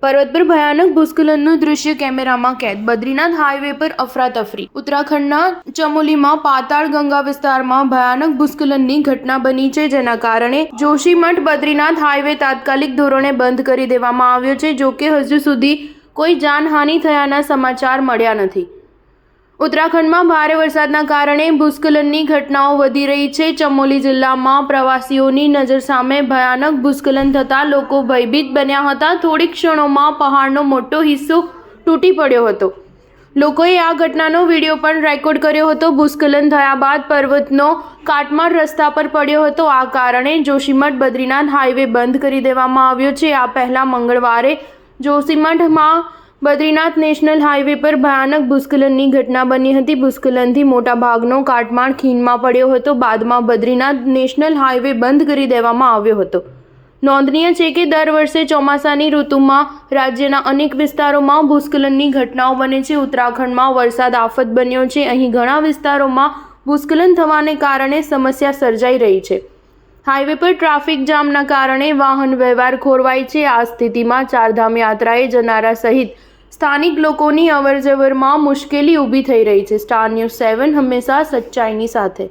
पर्वत पर भयानक भूस्खलनનું દૃશ્ય કેમેરામાં કેદ। બદ્રીનાથ હાઈવે પર અફરાતફરી। ઉત્તરાખંડના ચમોલીમાં પાતાળ ગંગા વિસ્તારમાં ભયાનક ભૂસ્ખલનની ઘટના બની છે, જેના કારણે જોશીમઠ બદ્રીનાથ હાઈવે તાત્કાલિક ધોરણે બંધ કરી દેવામાં આવ્યો છે। જો કે હજુ સુધી કોઈ જાનહાનિ થયાના સમાચાર મળ્યા નથી। ઉત્તરાખંડમાં ભારે વરસાદના કારણે ભૂસ્ખલનની ઘટનાઓ વધી રહી છે। ચમોલી જિલ્લામાં પ્રવાસીઓની નજર સામે ભયાનક ભૂસ્ખલન થતાં લોકો ભયભીત બન્યા હતા। થોડી ક્ષણોમાં પહાડનો મોટો હિસ્સો તૂટી પડ્યો હતો। લોકોએ આ ઘટનાનો વિડીયો પણ રેકોર્ડ કર્યો હતો। ભૂસ્ખલન થયા બાદ પર્વતનો કાટમાળ રસ્તા પર પડ્યો હતો। આ કારણે જોશીમઠ બદ્રીનાથ હાઈવે બંધ કરી દેવામાં આવ્યો છે। આ પહેલા મંગળવારે જોશીમઠમાં બદ્રીનાથ નેશનલ હાઈવે પર ભયાનક ભૂસ્ખલનની ઘટના બની હતી। ભૂસ્ખલનથી મોટા ભાગનો કાટમાળ ખીણમાં પડ્યો હતો। બાદમાં બદ્રીનાથ નેશનલ હાઈવે બંધ કરી દેવામાં આવ્યો હતો। નોંધનીય છે કે દર વર્ષે ચોમાસાની ઋતુમાં રાજ્યના અનેક વિસ્તારોમાં ભૂસ્ખલનની ઘટનાઓ બને છે। ઉત્તરાખંડમાં વરસાદ આફત બન્યો છે। અહીં ઘણા વિસ્તારોમાં ભૂસ્ખલન થવાને કારણે સમસ્યા સર્જાઈ રહી છે। હાઈવે પર ટ્રાફિક જામના કારણે વાહન વ્યવહાર ખોરવાય છે। આ સ્થિતિમાં ચારધામ યાત્રાએ જનારા સહિત સ્થાનિક લોકોની અવરજવરમાં મુશ્કેલી ઊભી થઈ રહી છે। સ્ટાર ન્યૂઝ 7 હંમેશા સચ્ચાઈની સાથે।